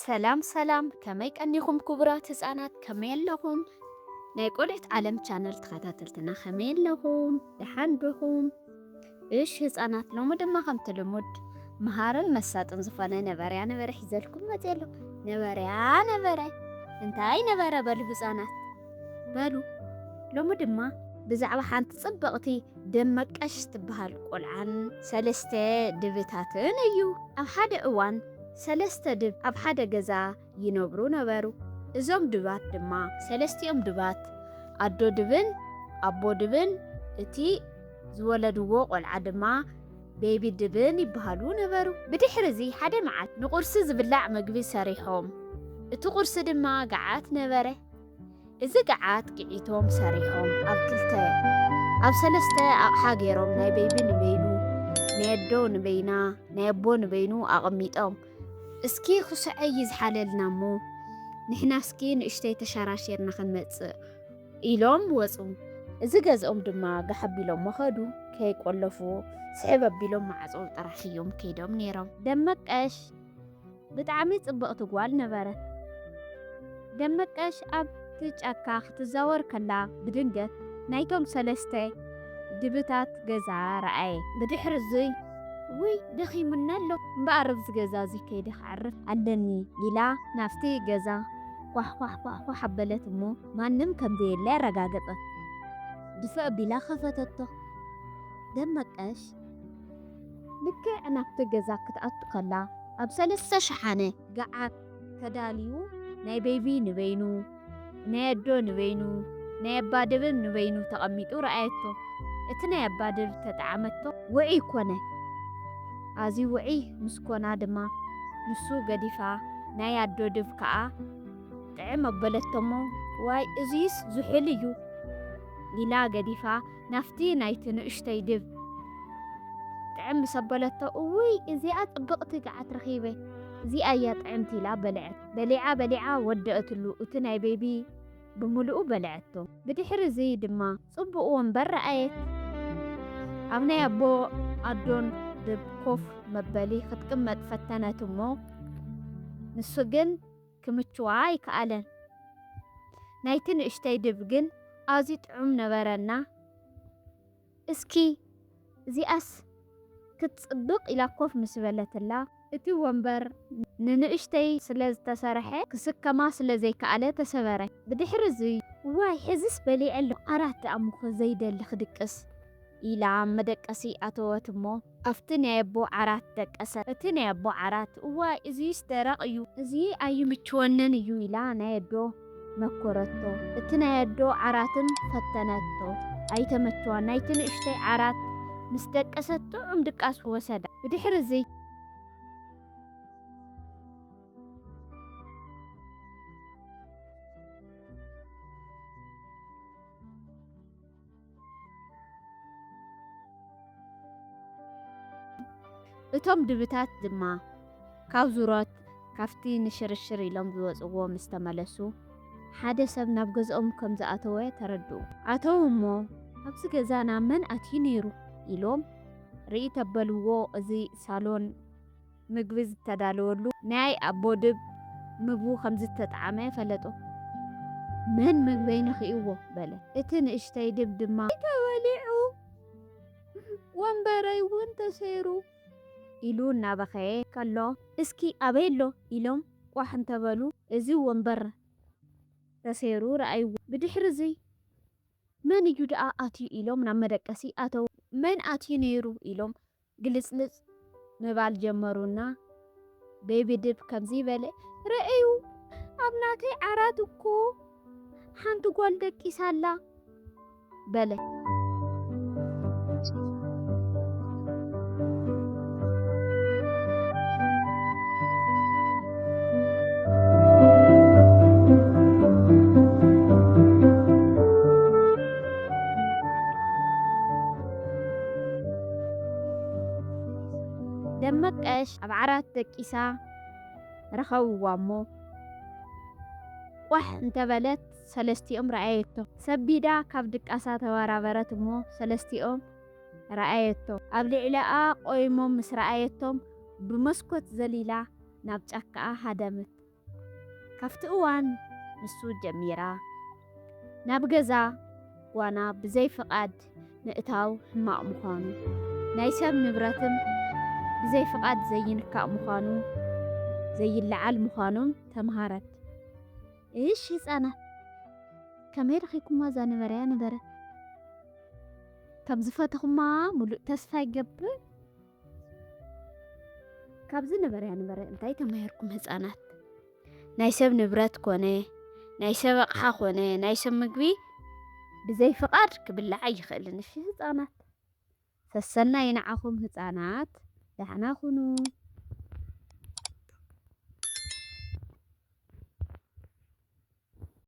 ሰላም ሰላም ከመይ ቀኒኹም ክቡራት ህፃናት ከመይ ኣለኹም? ናይ ቆልዑት ዓለም ቻነል ተኸታተልትና ከመይ ኣለኹም? ደሓን ዲኹም? እሺ ህፃናት ሎሚ ድማ ከምቲ ልሙድ መሃርን መሳጥን ዝኾነ ነበርያ ነበረ ሒዘልኩም መፅእ ኣለኹ። ነበርያ ነበረ እንታይ ነበረ በሉ ህፃናት በሉ። ሎሚ ድማ ብዛዕባ ሓንቲ ጽብቕቲ ደመቀሽ ትበሃል ቆልዓን ሰለስተ ድብታትን እዩ። ኣብ ሓደ እዋን ሰለስተ ድብ ኣብ ሓደ ገዛ ይነብሩ ነበሩ። እዞም ድባት ድማ ሰለስቲኦም ድባት ኣዶ ድብን ኣቦ ድብን እቲ ዝወለድዎ ቆልዓ ድማ ቤቢ ድብን ይበሃሉ ነበሩ። ብድሕሪ እዚ ሓደ መዓልቲ ንቁርሲ ዝብላዕ ምግቢ ሰሪሖም። እቲ ቁርሲ ድማ ገዓት ነበረ። እዚ ገዓት ቂዒቶም ሰሪሖም ኣብ ሰለስተ ኣቕሓ ገይሮም ናይ ቤቢ ንበይኑ ናይ ኣዶ ንበይና ናይ ኣቦ ንበይኑ ኣቐሚጦም እስኪ ክስዐይ ዝሓለልና እሞ ንሕና እስኪ ንእሽተይ ተሸራሸርና ክንመጽእ ኢሎም ወፁ። እዚ ገዝኦም ድማ ጋሓቢሎም መኸዱ ከይቆለፉ ስዕብ ኣቢሎም ማዕጾ ጥራሕ እዮም ከይዶም ነይሮም። ደመቀሽ ብጣዕሚ ጽብቕቲ ጓል ነበረት። ደመቀሽ ኣብቲ ጫካ ክትዛወር ከላ ብድንገት ናይቶም ሰለስተ ድብታት ገዛ ረኣየ። ብድሕሪ እዚ ውይ ደኺሙና ኣሎ እምበኣር ኣብዚ ገዛ እዚ ከይደ ክዓርፍ ኣለኒ ኢላ ናብቲ ገዛ ኳሕ ኣበለት እሞ ማንም ከምዘየላ ያረጋገፀት። ድፍእ ኣቢላ ከፈተቶ። ደመቀሽ ልክዕ ናብቲ ገዛ ክትኣቱ ከላ ኣብ ሰለስተ ሸሓነ ገዓት ተዳልዩ ናይ ቤቢ ንበይኑ ናይ ኣዶ ንበይኑ ናይ ኣባ ድብን ንበይኑ ተቐሚጡ ረኣየቶ። እቲ ናይ ኣባ ድብ ተጣዓመቶ ውዒ ኮነ። ኣዝዩ ውዒ ምስ ኮና ድማ ንሱ ገዲፋ ናይ ኣዶ ድብ ከዓ ጥዕም ኣበለቶሞ ዋይ እዙይስ ዝሑል እዩ ኢላ ገዲፋ ናፍቲ ናይቲ ንእሽተይ ድብ ጥዕም ምስ ኣበለቶ እውይ እዚኣ ጽብቕቲ ገዓት ረኺበ እዚኣ እያ ጥዕምቲ ኢላ በሊዓ ወደአትሉ እቲ ናይ ቤቢ ብምሉኡ በልዐቶ። ብድሕሪ እዚ ድማ ጽቡቕ ወንበር ረኣየት። ኣብ ናይ ኣቦ ኣዶን ድብ ኮፍ መበሊ ክትቅመጥ ፈተነት እሞ ንሱ ግን ክምችዋ ኣይከኣለን። ናይቲ ንእሽተይ ድብ ግን ኣዝዩ ጥዑም ነበረና። እስኪ እዚኣስ ክትጽብቕ ኢላ ኮፍ ምስ በለትላ እቲ ወንበር ንንእሽተይ ስለ ዝተሰርሐ ክስከማ ስለ ዘይከኣለ ተሰበረ። ብድሕሪ እዚ ዋይ ሕዝስ በሊዐ ኣሎ ዓራት ኣሙኸ ዘይደሊ ክድቅስ ኢላ መደቀሲ ኣተወት እሞ ኣብቲ ናይ ኣቦ ዓራት ደቀሰት። እቲ ናይ ኣቦ ዓራት እዋይ እዙይስ ደረቕ እዩ እዚ ኣይምችወንን እዩ ኢላ ናይ ኣዶ መኮረቶ። እቲ ናይ ኣዶ ዓራትን ፈተነቶ ኣይተመችዋ። ናይቲ ንእሽተይ ዓራት ምስ ደቀሰት ጥዑም ድቃስ ወሰዳ። ብድሕሪ እዚ እቶም ድብታት ድማ ካብ ዙሮት ካፍቲ ንሽርሽር ኢሎም ዝወፅዎ ምስ ተመለሱ ሓደ ሰብ ናብ ገዝኦም ከም ዝኣተወ ተረድኡ። ኣተው እሞ ኣብዚ ገዛና መን ኣትዩ ነይሩ ኢሎም ርኢ ተበልዎ። እዚ ሳሎን ምግቢ ዝተዳለወሉ ናይ ኣቦ ድብ ምግቡ ከም ዝተጣዓመ ፈለጦ። መን ምግበይ ንኽእዎ በለ። እቲ ንእሽተይ ድብ ድማ ተበሊዑ ወንበረይ እውን ተሰይሩ ኢሉ እናበኸየ ከሎ እስኪ ኣበይ ኣሎ ኢሎም ቋሕ እንተበሉ እዚ ወንበር ተሰይሩ ረኣይዎ። ብድሕሪ እዚ መን እዩ ደኣ ኣትዩ ኢሎም ናብ መደቀሲ ኣተው። መን ኣትዩ ነይሩ ኢሎም ግልጽልጽ ምባል ጀመሩና ቤቢ ድብ ከምዚ በለ ረአዩ ኣብ ናተይ ዓራት እኮ ሓንቲ ጓል ደቂሳላ በለ። ደመቀሽ ኣብ ዓራት ደቂሳ ረኸብዋ እሞ ቋሕ እንተበለት ሰለስቲኦም ረኣየቶ። ሰቢዳ ካብ ድቃሳ ተወራበረት እሞ ሰለስቲኦም ረኣየቶ። ኣብ ልዕሊኣ ቆይሞም ምስ ረኣየቶም ብመስኮት ዘሊላ ናብ ጫካኣ ሃደመት። ካብቲ እዋን ንሱ ጀሚራ ናብ ገዛ ዋና ብዘይ ፍቓድ ምእታው ሕማቕ ምዃኑ ናይ ሰብ ንብረትም ብዘይ ፍቓድ ዘይንካእ ምዃኑ ዘይለዓል ምዃኑም ተምሃረት። እሺ ህፃናት ከመይ ረኺብኩማ እዛ ነበረያ ነበረ ከም ዝፈተኹማ ሙሉእ ተስፋ ይገብር። ካብዚ ነበረያ ነበረ እንታይ ተማሂርኩም ህፃናት? ናይ ሰብ ንብረት ኮነ ናይ ሰብ ኣቕሓ ኮነ ናይ ሰብ ምግቢ ብዘይ ፍቓድ ክብላዕ ኣይኽእልን። እሺ ህፃናት ሰሰና ይንዓኹም ህፃናት ደህና ሁኑ።